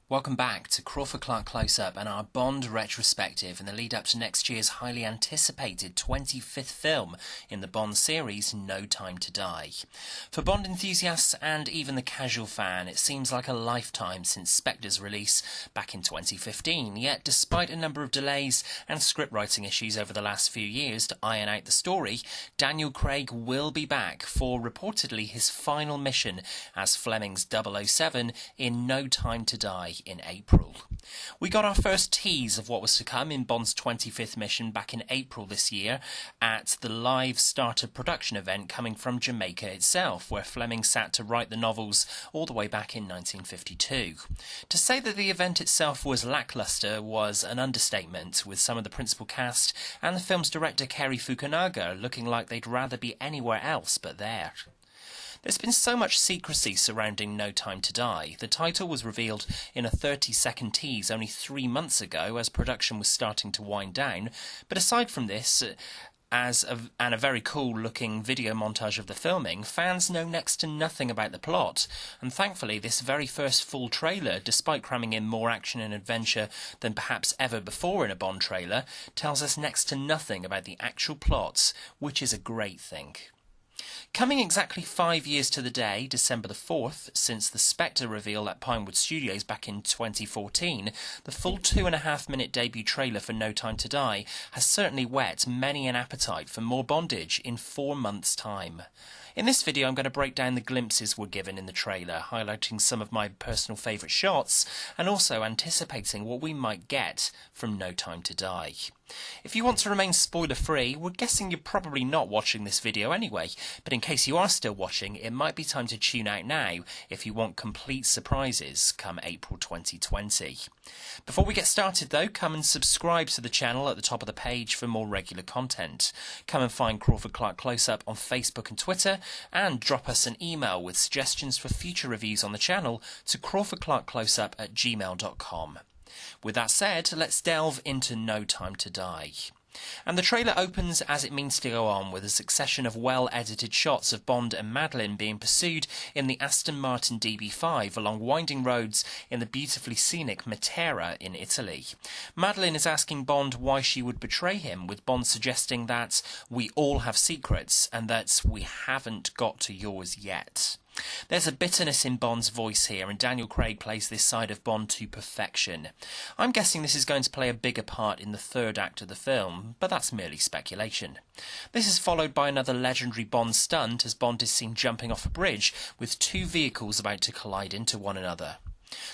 Welcome back to Crawford-Clark Close-Up and our Bond retrospective in the lead up to next year's highly anticipated 25th film in the Bond series, No Time to Die. For Bond enthusiasts and even the casual fan, it seems like a lifetime since Spectre's release back in 2015, yet despite a number of delays and script writing issues over the last few years to iron out the story, Daniel Craig will be back for reportedly his final mission as Fleming's 007 in No Time to Die in April. We got our first tease of what was to come in Bond's 25th mission back in April this year at the live starter production event coming from Jamaica itself, where Fleming sat to write the novels all the way back in 1952. To say that the event itself was lackluster was an understatement, with some of the principal cast and the film's director Cary Fukunaga looking like they'd rather be anywhere else but there. There's been so much secrecy surrounding No Time to Die. The title was revealed in a 30-second tease only 3 months ago as production was starting to wind down. But aside from this, and a very cool-looking video montage of the filming, fans know next to nothing about the plot. And thankfully, this very first full trailer, despite cramming in more action and adventure than perhaps ever before in a Bond trailer, tells us next to nothing about the actual plots, which is a great thing. Coming exactly 5 years to the day, December the 4th, since the Spectre reveal at Pinewood Studios back in 2014, the full 2.5-minute debut trailer for No Time to Die has certainly whet many an appetite for more bondage in 4 months' time. In this video, I'm going to break down the glimpses we're given in the trailer, highlighting some of my personal favourite shots, and also anticipating what we might get from No Time to Die. If you want to remain spoiler-free, we're guessing you're probably not watching this video anyway, but in case you are still watching, it might be time to tune out now if you want complete surprises come April 2020. Before we get started though, come and subscribe to the channel at the top of the page for more regular content. Come and find Crawford-Clark Close-Up on Facebook and Twitter, and drop us an email with suggestions for future reviews on the channel to crawfordclarkcloseup@gmail.com. With that said, let's delve into No Time to Die. And the trailer opens as it means to go on, with a succession of well-edited shots of Bond and Madeleine being pursued in the Aston Martin DB5 along winding roads in the beautifully scenic Matera in Italy. Madeleine is asking Bond why she would betray him, with Bond suggesting that we all have secrets and that we haven't got to yours yet. There's a bitterness in Bond's voice here, and Daniel Craig plays this side of Bond to perfection. I'm guessing this is going to play a bigger part in the third act of the film, but that's merely speculation. This is followed by another legendary Bond stunt as Bond is seen jumping off a bridge with two vehicles about to collide into one another.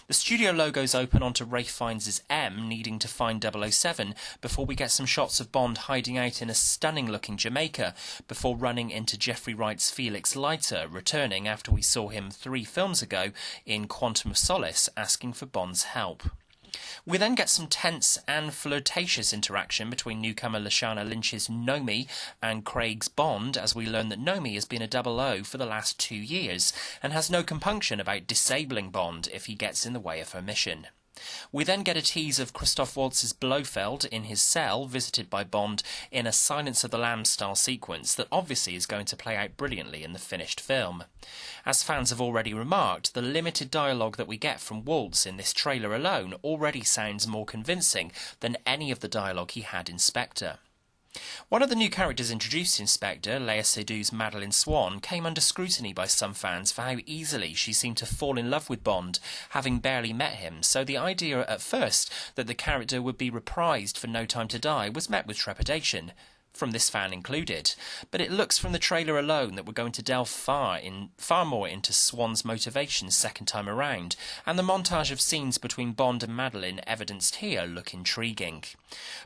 The studio logos open onto Ralph Fiennes' M needing to find 007 before we get some shots of Bond hiding out in a stunning-looking Jamaica before running into Jeffrey Wright's Felix Leiter, returning after we saw him 3 films ago in Quantum of Solace asking for Bond's help. We then get some tense and flirtatious interaction between newcomer Lashana Lynch's Nomi and Craig's Bond, as we learn that Nomi has been a 00 for the last 2 years and has no compunction about disabling Bond if he gets in the way of her mission. We then get a tease of Christoph Waltz's Blofeld in his cell, visited by Bond in a Silence of the Lambs style sequence that obviously is going to play out brilliantly in the finished film. As fans have already remarked, the limited dialogue that we get from Waltz in this trailer alone already sounds more convincing than any of the dialogue he had in Spectre. One of the new characters introduced in Spectre, Léa Seydoux' Madeleine Swann, came under scrutiny by some fans for how easily she seemed to fall in love with Bond, having barely met him, so the idea at first that the character would be reprised for No Time to Die was met with trepidation, from this fan included, but it looks from the trailer alone that we're going to delve far more into Swann's motivations second time around, and the montage of scenes between Bond and Madeleine evidenced here look intriguing.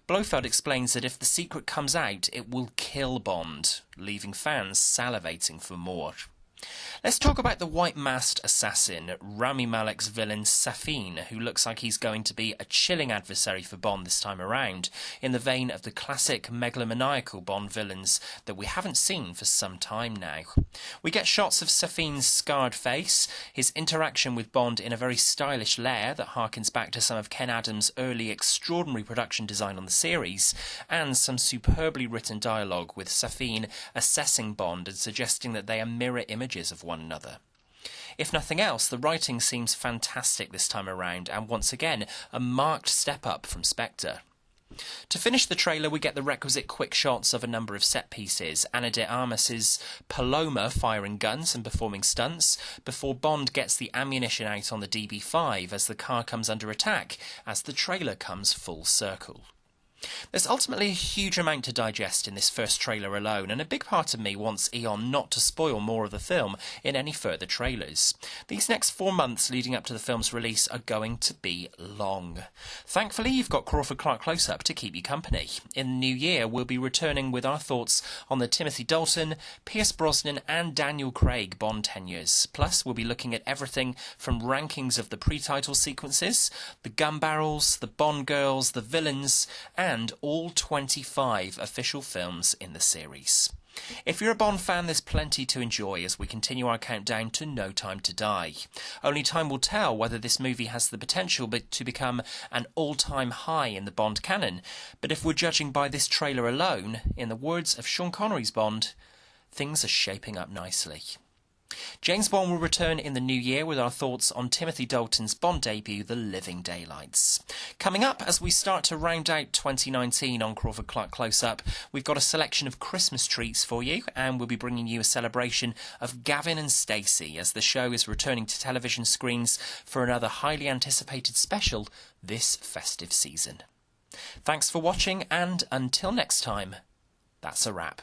Blofeld explains that if the secret comes out, it will kill Bond, leaving fans salivating for more. Let's talk about the white-masked assassin, Rami Malek's villain Safin, who looks like he's going to be a chilling adversary for Bond this time around, in the vein of the classic megalomaniacal Bond villains that we haven't seen for some time now. We get shots of Safin's scarred face, his interaction with Bond in a very stylish lair that harkens back to some of Ken Adams' early extraordinary production design on the series, and some superbly written dialogue with Safin assessing Bond and suggesting that they are mirror images of one another. If nothing else, the writing seems fantastic this time around, and once again, a marked step up from Spectre. To finish the trailer, we get the requisite quick shots of a number of set pieces. Ana de Armas's Paloma firing guns and performing stunts, before Bond gets the ammunition out on the DB5 as the car comes under attack, as the trailer comes full circle. There's ultimately a huge amount to digest in this first trailer alone, and a big part of me wants Eon not to spoil more of the film in any further trailers. These next 4 months leading up to the film's release are going to be long. Thankfully, you've got Crawford-Clark Close-Up to keep you company. In the new year, we'll be returning with our thoughts on the Timothy Dalton, Pierce Brosnan and Daniel Craig Bond tenures. Plus, we'll be looking at everything from rankings of the pre-title sequences, the gun barrels, the Bond girls, the villains, and all 25 official films in the series. If you're a Bond fan, there's plenty to enjoy as we continue our countdown to No Time to Die. Only time will tell whether this movie has the potential to become an all-time high in the Bond canon, but if we're judging by this trailer alone, in the words of Sean Connery's Bond, things are shaping up nicely. James Bond will return in the new year with our thoughts on Timothy Dalton's Bond debut, The Living Daylights. Coming up, as we start to round out 2019 on Crawford-Clark Close-Up, we've got a selection of Christmas treats for you, and we'll be bringing you a celebration of Gavin and Stacey as the show is returning to television screens for another highly anticipated special this festive season. Thanks for watching, and until next time, that's a wrap.